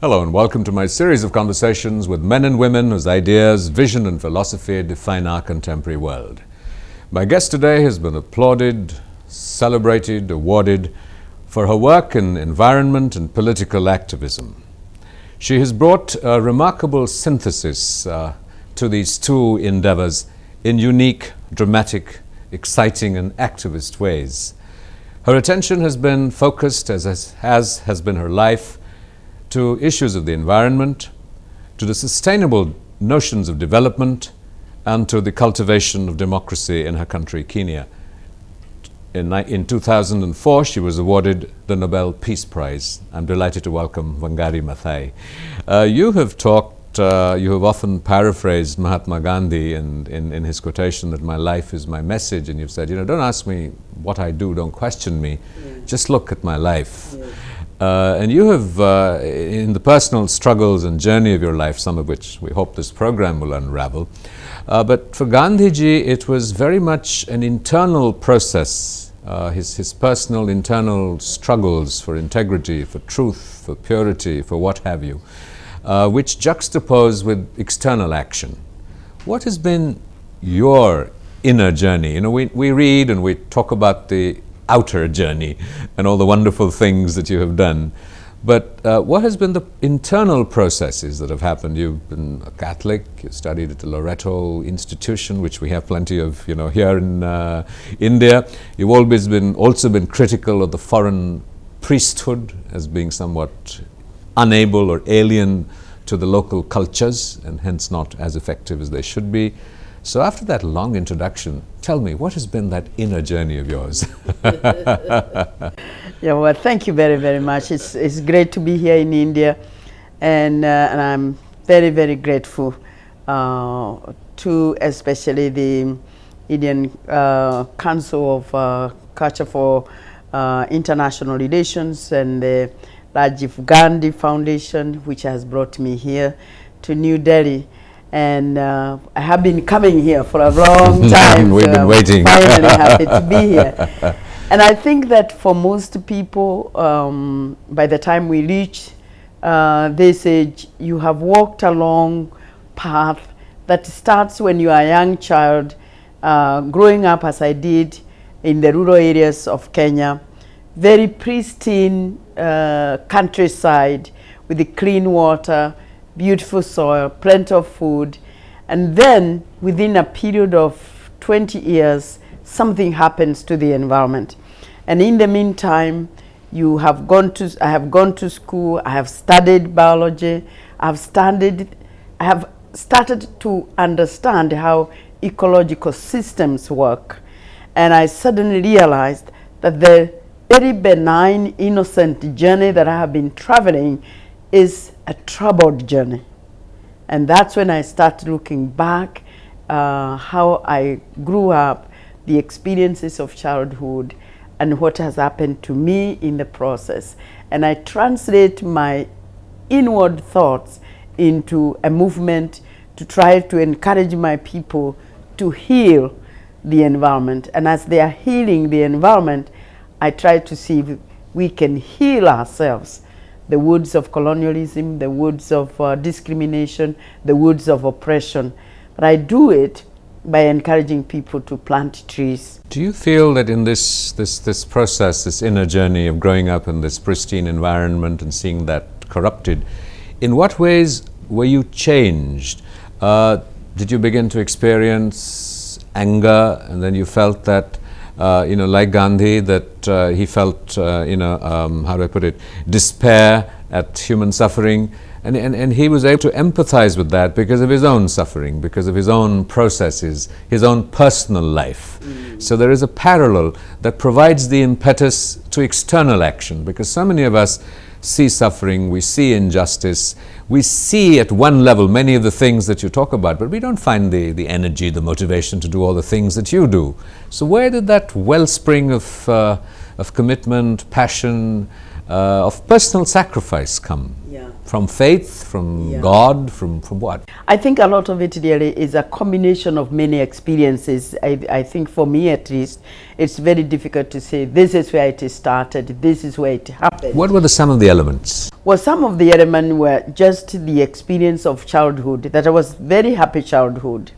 Hello and welcome to my series of conversations with men and women whose ideas, vision and philosophy define our contemporary world. My guest today has been applauded, celebrated, awarded for her work in environment and political activism. She has brought a remarkable synthesis to these two endeavors in unique, dramatic, exciting and activist ways. Her attention has been focused, as has been her life, to issues of the environment, to the sustainable notions of development, and to the cultivation of democracy in her country, Kenya. In 2004, she was awarded the Nobel Peace Prize. I'm delighted to welcome Wangari Maathai. You have often paraphrased Mahatma Gandhi in his quotation that my life is my message, and you've said, don't ask me what I do, don't question me, just look at my life. And you have, in the personal struggles and journey of your life, some of which we hope this program will unravel, but for Gandhiji it was very much an internal process, his personal internal struggles for integrity, for truth, for purity, for what have you, which juxtapose with external action. What has been your inner journey? We read and we talk about the outer journey and all the wonderful things that you have done, but what has been the internal processes that have happened? You've been a Catholic, you studied at the Loreto institution, which we have plenty of here in India. You've always also been critical of the foreign priesthood as being somewhat unable or alien to the local cultures and hence not as effective as they should be. So after that long introduction, tell me, what has been that inner journey of yours? Well, thank you very, very much. It's great to be here in India, and I'm very, very grateful to especially the Indian Council of Culture for International Relations and the Rajiv Gandhi Foundation, which has brought me here to New Delhi. And I have been coming here for a long time. We've been waiting. Finally happy to be here. And I think that for most people, by the time we reach this age, you have walked a long path that starts when you are a young child, growing up as I did in the rural areas of Kenya, very pristine countryside with the clean water, beautiful soil, plenty of food, and then within a period of 20 years, something happens to the environment. And in the meantime, I have gone to school, I have studied biology, I have started to understand how ecological systems work. And I suddenly realized that the very benign, innocent journey that I have been traveling is a troubled journey. And that's when I started looking back how I grew up, the experiences of childhood, and what has happened to me in the process. And I translate my inward thoughts into a movement to try to encourage my people to heal the environment. And as they are healing the environment, I try to see if we can heal ourselves. The woods of colonialism, the woods of discrimination, the woods of oppression. But I do it by encouraging people to plant trees. Do you feel that in this process, this inner journey of growing up in this pristine environment and seeing that corrupted, in what ways were you changed? Did you begin to experience anger, and then you felt that like Gandhi, that he felt, how do I put it, despair at human suffering, and he was able to empathize with that because of his own suffering, because of his own processes, his own personal life. So there is a parallel that provides the impetus to external action, because so many of us see suffering, we see injustice, we see at one level many of the things that you talk about, but we don't find the energy, the motivation to do all the things that you do. So where did that wellspring of commitment, passion, of personal sacrifice come? Yeah. From faith, from Yeah. God, from what? I think a lot of it really is a combination of many experiences. I think for me at least, it's very difficult to say this is where it started, this is where it happened. What were some of the elements? Well, some of the elements were just the experience of childhood, that I was very happy childhood.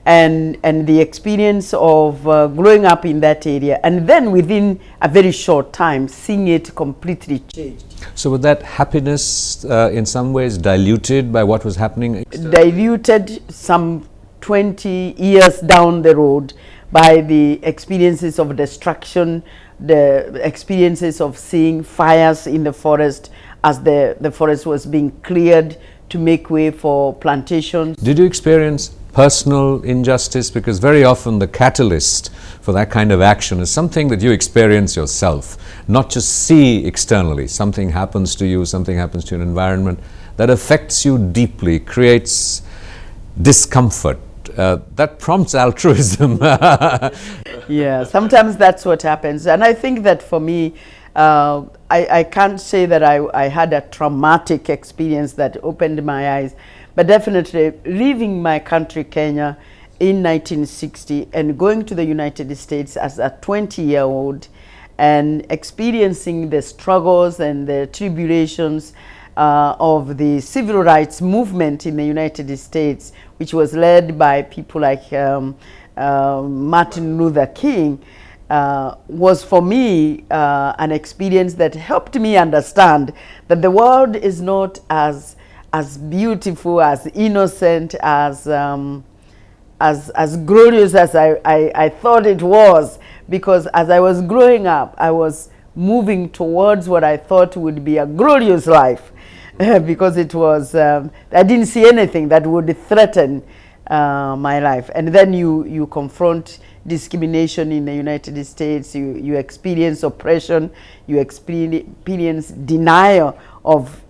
And the experience of growing up in that area, and then within a very short time seeing it completely changed. So was that happiness in some ways diluted by what was happening? Diluted some 20 years down the road by the experiences of destruction, the experiences of seeing fires in the forest as the forest was being cleared to make way for plantations. Did you experience personal injustice? Because very often the catalyst for that kind of action is something that you experience yourself, not just see externally. Something happens to you, something happens to an environment that affects you deeply, creates discomfort. That prompts altruism. Yeah, sometimes that's what happens. And I think that for me, I can't say that I had a traumatic experience that opened my eyes, but definitely leaving my country, Kenya, in 1960 and going to the United States as a 20-year-old and experiencing the struggles and the tribulations of the civil rights movement in the United States, which was led by people like Martin Luther King, was for me an experience that helped me understand that the world is not as beautiful, as innocent, as glorious as I thought it was, because as I was growing up, I was moving towards what I thought would be a glorious life, because it was, I didn't see anything that would threaten my life. And then you confront discrimination in the United States, you experience oppression, you experience denial of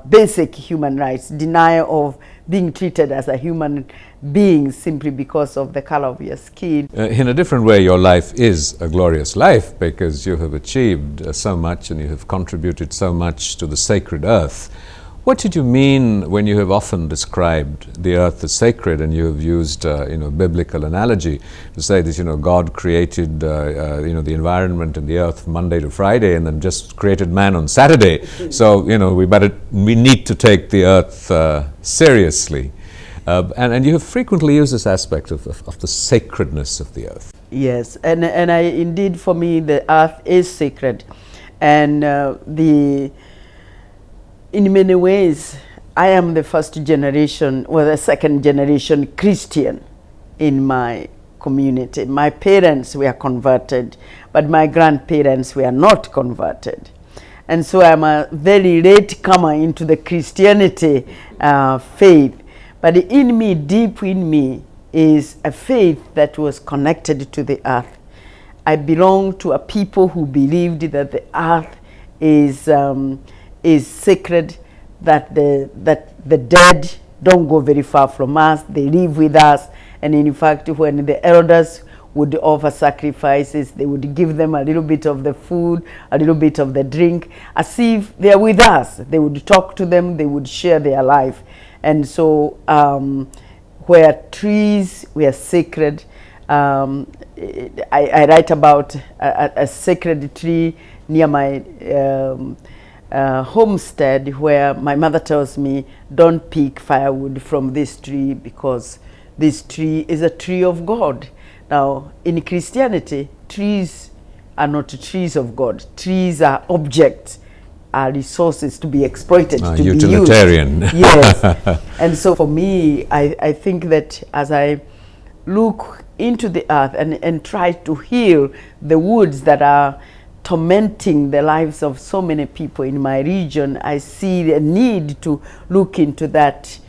basic human rights, denial of being treated as a human being simply because of the color of your skin. In a different way, your life is a glorious life because you have achieved so much and you have contributed so much to the sacred earth. What did you mean when you have often described the earth as sacred, and you have used biblical analogy to say that God created the environment and the earth from Monday to Friday and then just created man on Saturday. So we need to take the earth seriously. And you have frequently used this aspect of the sacredness of the earth. Yes, and indeed for me the earth is sacred, and in many ways, I am the first generation or the second generation Christian in my community. My parents were converted, but my grandparents were not converted. And so I'm a very late comer into the Christianity faith. But in me, deep in me, is a faith that was connected to the earth. I belong to a people who believed that the earth is sacred, that the dead don't go very far from us, they live with us, and in fact when the elders would offer sacrifices, they would give them a little bit of the food, a little bit of the drink, as if they are with us. They would talk to them, they would share their life. And so where trees were sacred, I write about a sacred tree near my homestead, where my mother tells me, don't pick firewood from this tree because this tree is a tree of God. Now, in Christianity, trees are not trees of God. Trees are objects, are resources to be exploited, to utilitarian. be used. Yes. And so for me, I think that as I look into the earth and try to heal the woods that are tormenting the lives of so many people in my region, I see the need to look into that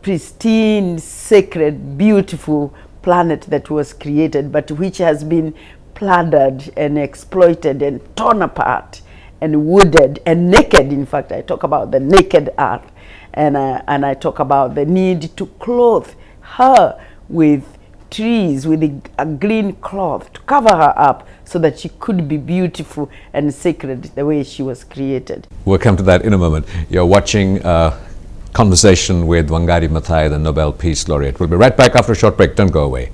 pristine, sacred, beautiful planet that was created, but which has been plundered and exploited and torn apart and wooded and naked. In fact, I talk about the naked earth, and I talk about the need to clothe her with trees with a green cloth to cover her up so that she could be beautiful and sacred the way she was created. We'll come to that in a moment. You're watching a conversation with Wangari Maathai, the Nobel Peace Laureate. We'll be right back after a short break. Don't go away.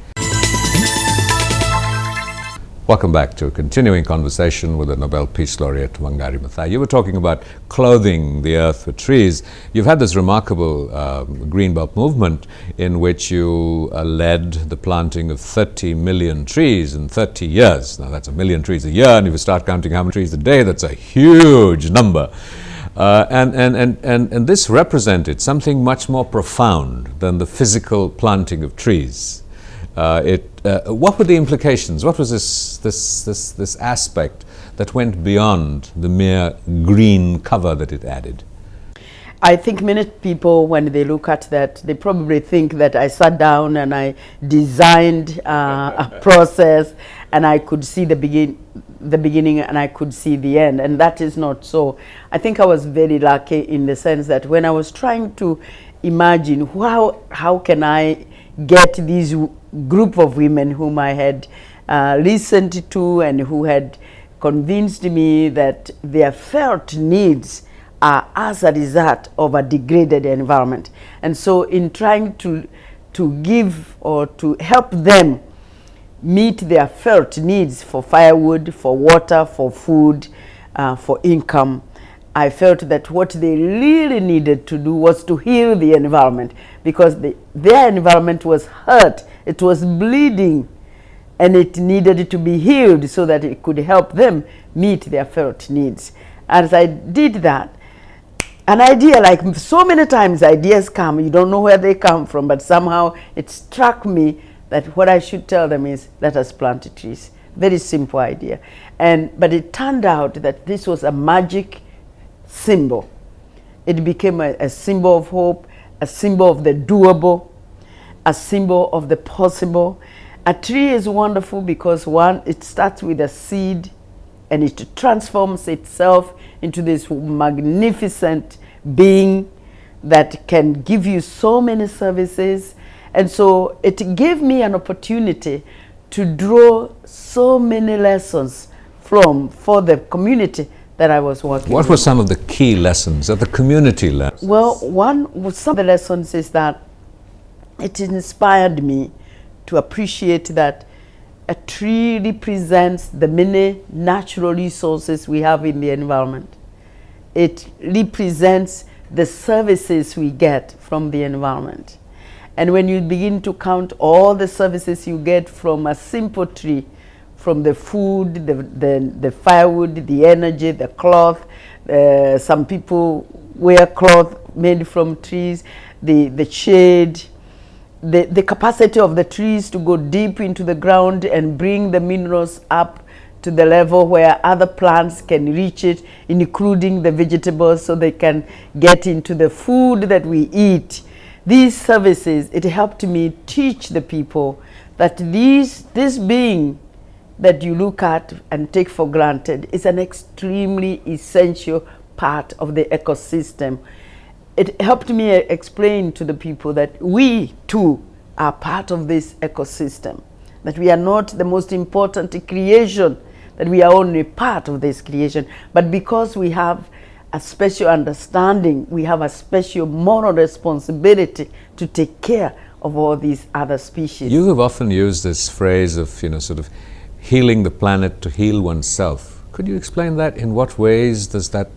Welcome back to a continuing conversation with the Nobel Peace Laureate, Wangari Maathai. You were talking about clothing the earth with trees. You've had this remarkable Green Belt movement in which you led the planting of 30 million trees in 30 years. Now that's 1 million trees a year, and if you start counting how many trees a day, that's a huge number. And this represented something much more profound than the physical planting of trees. What were the implications? What was this aspect that went beyond the mere green cover that it added? I think many people, when they look at that, they probably think that I sat down and I designed a process and I could see the beginning and I could see the end, and that is not so. I think I was very lucky in the sense that when I was trying to imagine how can I get these group of women whom I had listened to and who had convinced me that their felt needs are as a result of a degraded environment. And so in trying to give or to help them meet their felt needs for firewood, for water, for food, for income, I felt that what they really needed to do was to heal the environment, because their environment was hurt, it was bleeding, and it needed to be healed so that it could help them meet their felt needs. As I did that, an idea, like so many times ideas come, you don't know where they come from, but somehow it struck me that what I should tell them is, let us plant trees. Very simple idea. But it turned out that this was a magic symbol. It became a symbol of hope, a symbol of the doable, a symbol of the possible. A tree is wonderful because one, it starts with a seed and it transforms itself into this magnificent being that can give you so many services. And so it gave me an opportunity to draw so many lessons for the community that I was working What were some of the key lessons at the community level? Well, some of the lessons is that it inspired me to appreciate that a tree represents the many natural resources we have in the environment. It represents the services we get from the environment. And when you begin to count all the services you get from a simple tree, from the food, the firewood, the energy, the cloth, some people wear cloth made from trees, the shade, the capacity of the trees to go deep into the ground and bring the minerals up to the level where other plants can reach it, including the vegetables, so they can get into the food that we eat. These services, it helped me teach the people that this being that you look at and take for granted is an extremely essential part of the ecosystem. It helped me explain to the people that we too are part of this ecosystem, that we are not the most important creation, that we are only part of this creation, but because we have a special understanding, we have a special moral responsibility to take care of all these other species. You have often used this phrase of, sort of healing the planet to heal oneself. Could you explain that? In what ways does that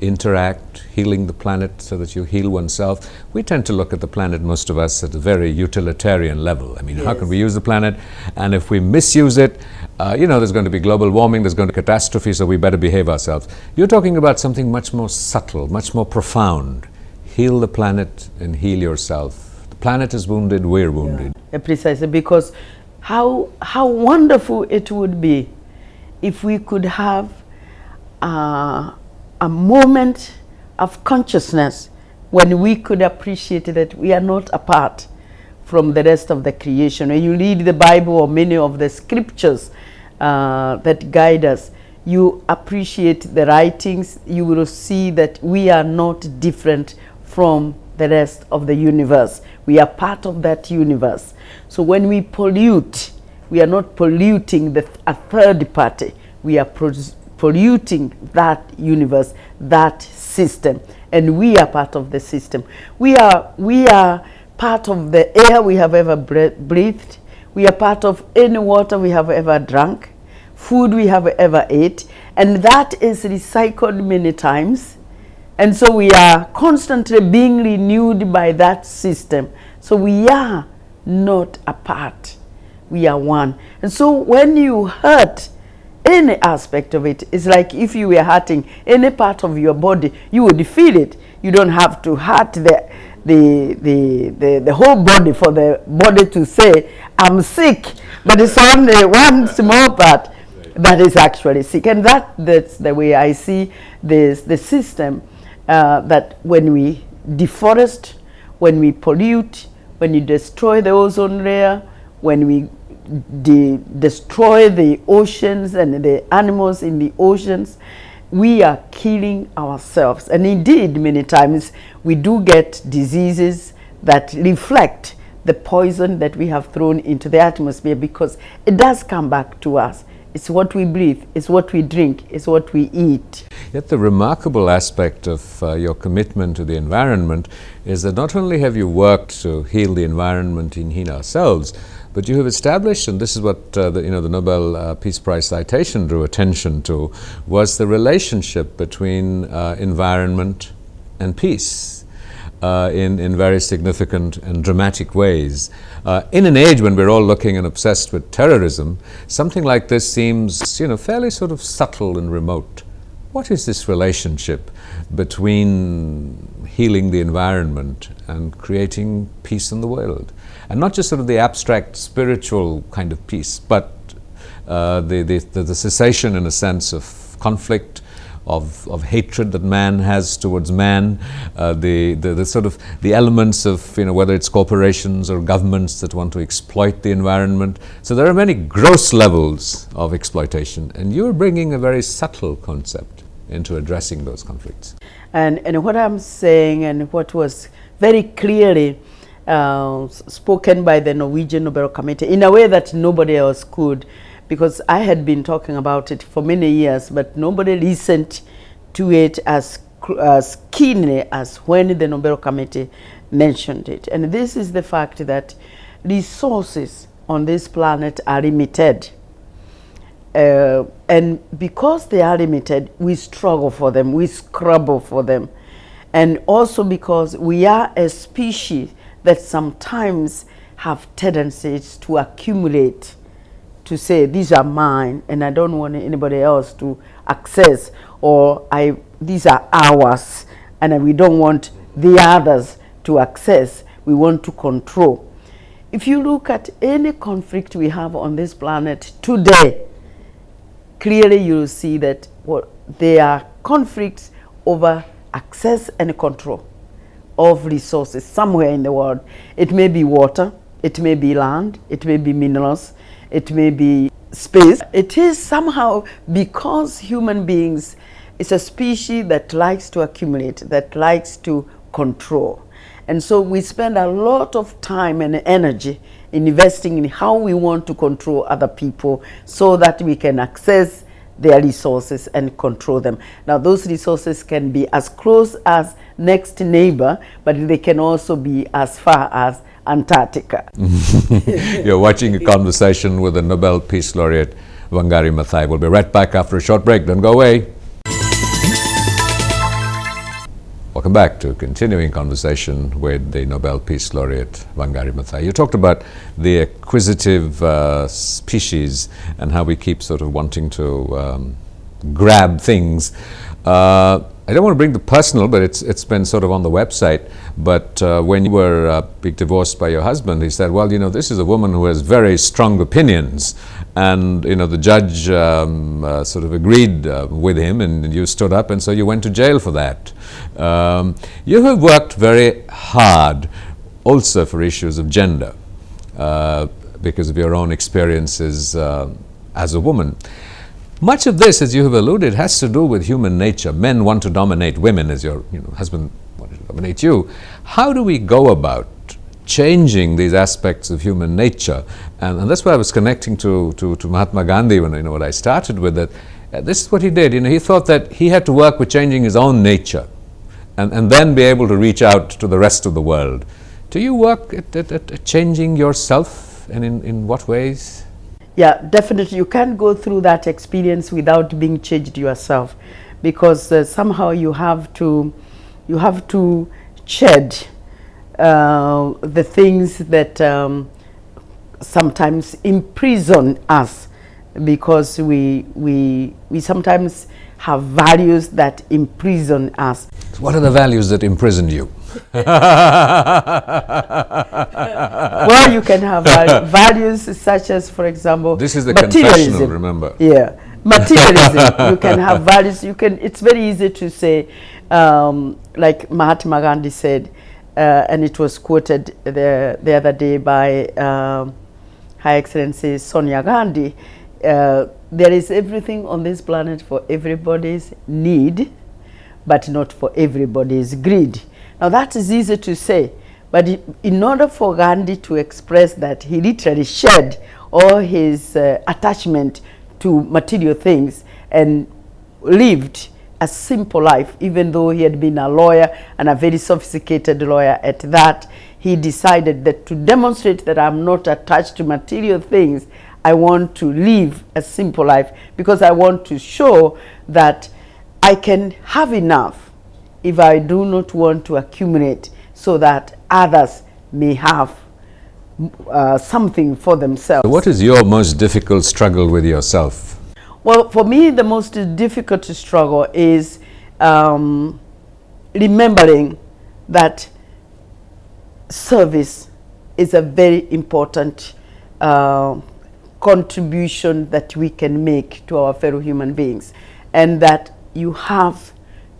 interact, healing the planet so that you heal oneself? We tend to look at the planet, most of us, at a very utilitarian level. I mean, yes. How can we use the planet? And if we misuse it, there's going to be global warming, there's going to be catastrophe, so we better behave ourselves. You're talking about something much more subtle, much more profound. Heal the planet and heal yourself. The planet is wounded, we're wounded. Yeah, precisely, because how wonderful it would be if we could have a moment of consciousness when we could appreciate that we are not apart from the rest of the creation. When you read the Bible or many of the scriptures that guide us, you appreciate the writings, you will see that we are not different from the rest of the universe. We are part of that universe. So when we pollute, we are not polluting a third party. We are polluting that universe, that system, and we are part of the system. We are part of the air we have ever breathed. We are part of any water we have ever drunk, food we have ever ate, and that is recycled many times. And so we are constantly being renewed by that system. So we are not apart. We are one. And so when you hurt any aspect of it, it's like if you were hurting any part of your body, you would feel it. You don't have to hurt the whole body for the body to say, I'm sick. But it's only one small part that is actually sick. And that's the way I see the system, that when we deforest, when we pollute, when you destroy the ozone layer, when we destroy the oceans and the animals in the oceans, we are killing ourselves. And indeed, many times we do get diseases that reflect the poison that we have thrown into the atmosphere, because it does come back to us. It's what we breathe, it's what we drink, it's what we eat. Yet the remarkable aspect of your commitment to the environment is that not only have you worked to heal the environment in ourselves, but you have established, and this is what the Nobel Peace Prize citation drew attention to, was the relationship between environment and peace in very significant and dramatic ways. In an age when we're all looking and obsessed with terrorism, something like this seems, fairly sort of subtle and remote. What is this relationship between healing the environment and creating peace in the world? And not just sort of the abstract spiritual kind of peace, but the cessation, in a sense, of conflict, of hatred that man has towards man, the sort of the elements of whether it's corporations or governments that want to exploit the environment. So there are many gross levels of exploitation, and you're bringing a very subtle concept into addressing those conflicts. And what I'm saying, and what was very clearly spoken by the Norwegian Nobel Committee in a way that nobody else could, because I had been talking about it for many years, but nobody listened to it as keenly as when the Nobel Committee mentioned it. And this is the fact that resources on this planet are limited. And because they are limited, we struggle for them, we scrabble for them. And also because we are a species that sometimes have tendencies to accumulate, to say, these are mine and I don't want anybody else to access, or these are ours and we don't want the others to access, we want to control. If you look at any conflict we have on this planet today, clearly you will see that there are conflicts over access and control of resources somewhere in the world. It may be water, it may be land, it may be minerals, it may be space. It is somehow because human beings is a species that likes to accumulate, that likes to control. And so we spend a lot of time and energy in investing in how we want to control other people so that we can access their resources and control them. Now those resources can be as close as next neighbor, but they can also be as far as Antarctica. You're watching a conversation with the Nobel Peace Laureate Wangari Maathai. We'll be right back after a short break. Don't go away. Welcome back to a continuing conversation with the Nobel Peace Laureate Wangari Maathai. You talked about the acquisitive species and how we keep sort of wanting to grab things. I don't want to bring the personal, but it's been sort of on the website. But when you were being divorced by your husband, he said, well, this is a woman who has very strong opinions. And, the judge sort of agreed with him, and you stood up, and so you went to jail for that. You have worked very hard also for issues of gender because of your own experiences as a woman. Much of this, as you have alluded, has to do with human nature. Men want to dominate women, as your husband wanted dominate you. How do we go about changing these aspects of human nature? And that's why I was connecting to Mahatma Gandhi when what I started with that. This is what he did. He thought that he had to work with changing his own nature and then be able to reach out to the rest of the world. Do you work at changing yourself, and in what ways? Yeah, definitely. You can't go through that experience without being changed yourself, because somehow you have to shed the things that sometimes imprison us, because we sometimes have values that imprison us. What are the values that imprison you? Well, you can have values such as, for example, this is the materialism. confessional, remember. Yeah, materialism. You can have values. It's very easy to say, like Mahatma Gandhi said, and it was quoted the other day by Her Excellency Sonia Gandhi. There is everything on this planet for everybody's need, but not for everybody's greed. Now that is easy to say, but in order for Gandhi to express that, he literally shed all his attachment to material things and lived a simple life. Even though he had been a lawyer, and a very sophisticated lawyer at that, he decided that to demonstrate that I'm not attached to material things, I want to live a simple life, because I want to show that I can have enough if I do not want to accumulate, so that others may have something for themselves. What is your most difficult struggle with yourself? Well, for me, the most difficult struggle is remembering that service is a very important contribution that we can make to our fellow human beings, and that you have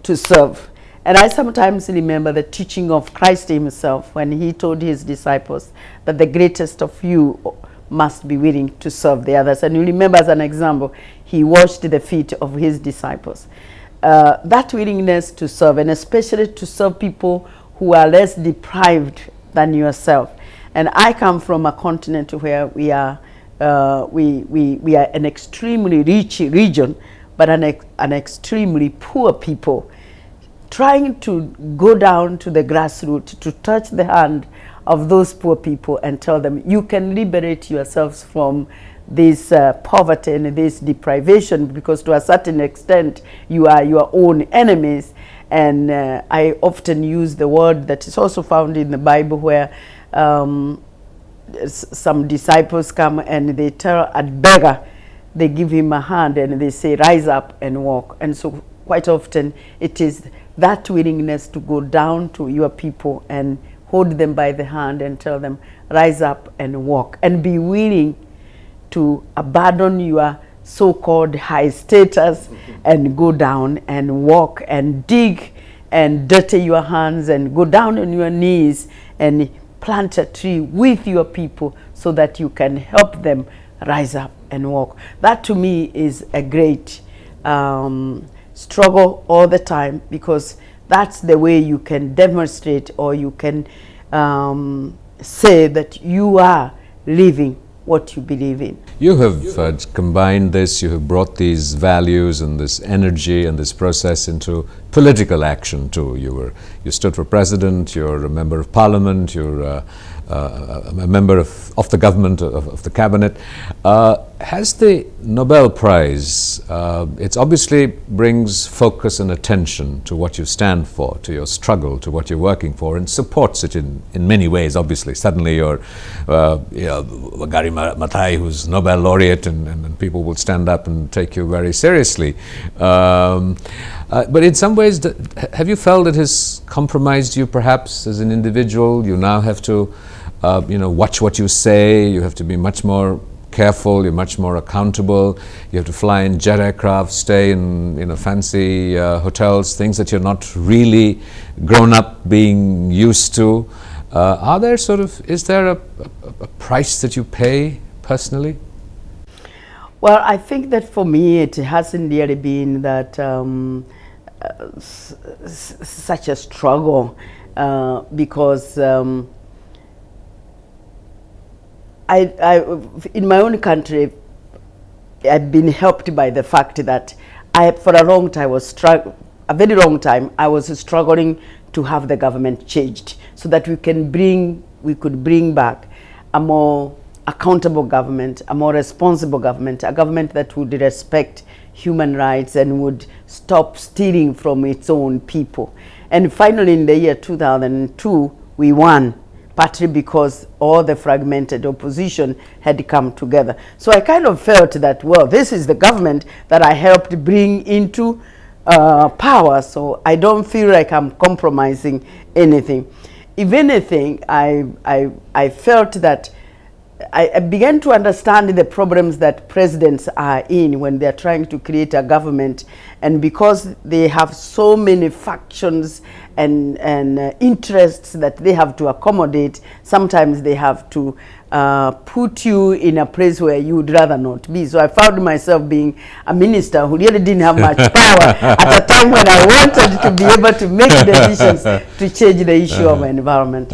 to serve. And I sometimes remember the teaching of Christ himself when he told his disciples that the greatest of you must be willing to serve the others. And you remember, as an example, he washed the feet of his disciples. That willingness to serve, and especially to serve people who are less deprived than yourself. And I come from a continent where we are an extremely rich region, but an extremely poor people. Trying to go down to the grassroots, to touch the hand of those poor people and tell them, you can liberate yourselves from this poverty and this deprivation, because to a certain extent you are your own enemies. And I often use the word that is also found in the Bible, where some disciples come and they tell a beggar, they give him a hand and they say, rise up and walk. And so quite often it is that willingness to go down to your people and hold them by the hand and tell them, rise up and walk, and be willing to abandon your so-called high status and go down and walk and dig and dirty your hands and go down on your knees and plant a tree with your people, so that you can help them rise up and walk. That to me is a great struggle all the time, because that's the way you can demonstrate, or you can say that you are living what you believe in. You have combined this, you have brought these values and this energy and this process into political action too. You stood for president, you're a member of parliament, you're a member of the government, of the cabinet. Has the Nobel Prize, it obviously brings focus and attention to what you stand for, to your struggle, to what you're working for, and supports it in many ways, obviously. Suddenly you're Wangari Maathai, who's Nobel laureate, and people will stand up and take you very seriously. But in some ways, have you felt it has compromised you perhaps as an individual? You now have to watch what you say, you have to be much more careful, you're much more accountable, you have to fly in jet aircraft, stay in fancy hotels, things that you're not really grown up being used to. Is there a price that you pay personally? Well, I think that for me it hasn't really been that such a struggle because in my own country, I've been helped by the fact that for a long time, a very long time, I was struggling to have the government changed so that we could bring back a more accountable government, a more responsible government, a government that would respect human rights and would stop stealing from its own people. And finally, in the year 2002, we won, partly because all the fragmented opposition had come together. So I kind of felt that, well, this is the government that I helped bring into power, so I don't feel like I'm compromising anything. If anything, I felt that I began to understand the problems that presidents are in when they're trying to create a government, and because they have so many factions and interests that they have to accommodate, sometimes they have to put you in a place where you would rather not be. So I found myself being a minister who really didn't have much power at a time when I wanted to be able to make decisions to change the issue of environment.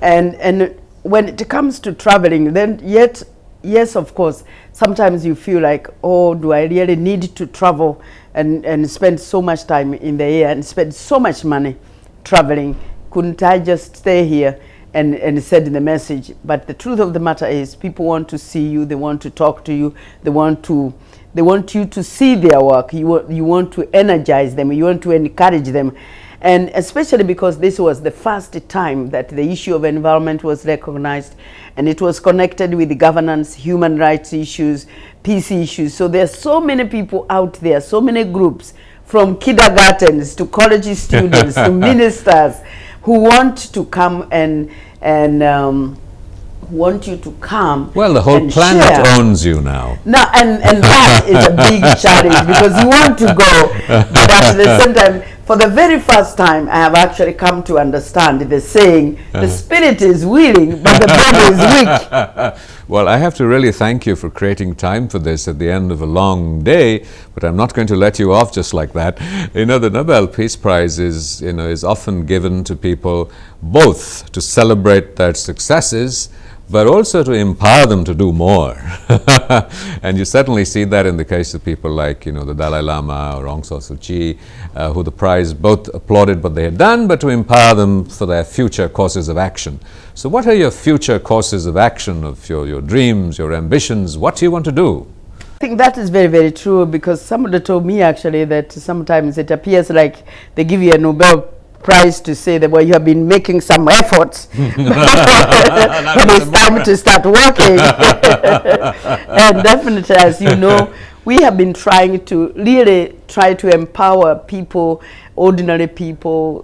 And when it comes to traveling, then yes, of course, sometimes you feel like, oh, do I really need to travel and spend so much time in the air and spend so much money traveling? Couldn't I just stay here and send the message? But the truth of the matter is, people want to see you, they want to talk to you, they want you to see their work, you want to energize them, you want to encourage them. And especially because this was the first time that the issue of environment was recognized, and it was connected with the governance, human rights issues, peace issues. So there are so many people out there, so many groups, from kindergartens to college students to ministers, who want to come and want you to come. Well, the whole planet share. owns you now. No, and that is a big challenge, because you want to go, but at the same time, for the very first time, I have actually come to understand the saying, the spirit is willing, but the body is weak. Well, I have to really thank you for creating time for this at the end of a long day, but I'm not going to let you off just like that. You know, the Nobel Peace Prize is often given to people both to celebrate their successes, but also to empower them to do more. And you certainly see that in the case of people like, the Dalai Lama or Aung San Suu Kyi, who the prize both applauded what they had done, but to empower them for their future courses of action. So what are your future courses of action, of your dreams, your ambitions? What do you want to do? I think that is very, very true, because somebody told me actually that sometimes it appears like they give you a Nobel Prize to say that, well, you have been making some efforts, but it's time to start working. And definitely, as you know, we have been trying to empower people, ordinary people,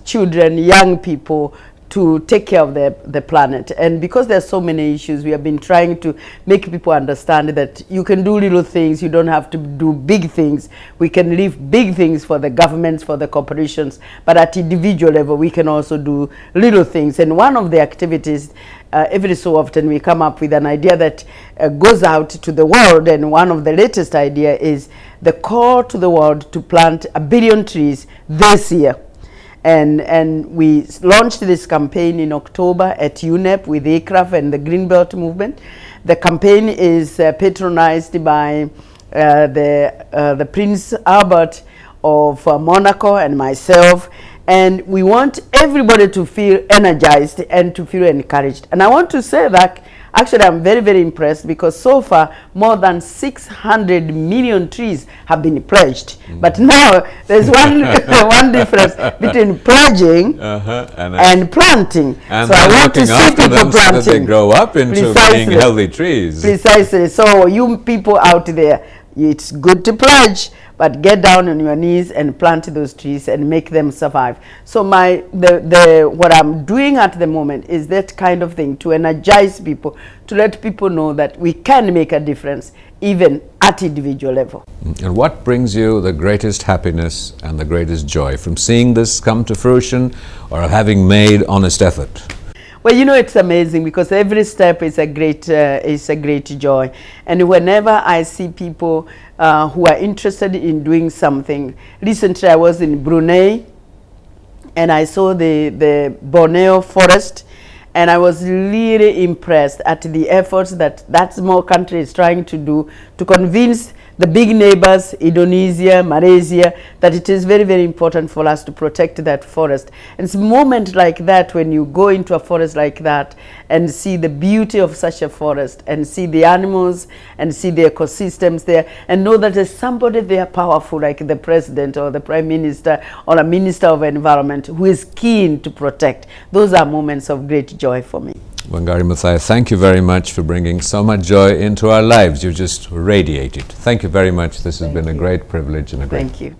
children, young people, to take care of the planet. And because there are so many issues, we have been trying to make people understand that you can do little things, you don't have to do big things. We can leave big things for the governments, for the corporations, but at individual level, we can also do little things. And one of the activities, every so often we come up with an idea that goes out to the world, and one of the latest idea is the call to the world to plant 1 billion trees this year. And we launched this campaign in October at UNEP with ICRAF and the Greenbelt movement. The campaign is patronized by the Prince Albert of Monaco and myself, and we want everybody to feel energized and to feel encouraged. And I want to say that actually I'm very, very impressed, because so far more than 600 million trees have been pledged. But now there's one difference between pledging and planting. And so I want to see people planting, so that they grow up into being healthy trees. Precisely. So you people out there, it's good to pledge, but get down on your knees and plant those trees and make them survive. So what I'm doing at the moment is that kind of thing, to energize people, to let people know that we can make a difference even at individual level. And what brings you the greatest happiness and the greatest joy from seeing this come to fruition, or having made honest effort? Well, you know, it's amazing because every step is a great joy. And whenever I see people who are interested in doing something, recently I was in Brunei and I saw the Borneo forest, and I was really impressed at the efforts that that small country is trying to do to convince the big neighbors, Indonesia, Malaysia, that it is very, very important for us to protect that forest. And it's a moment like that when you go into a forest like that and see the beauty of such a forest and see the animals and see the ecosystems there and know that there's somebody there powerful like the president or the prime minister or a minister of environment who is keen to protect. Those are moments of great joy for me. Wangari Maathai, thank you very much for bringing so much joy into our lives. You just radiate it. Thank you very much. This has been a great privilege and a great... Thank you.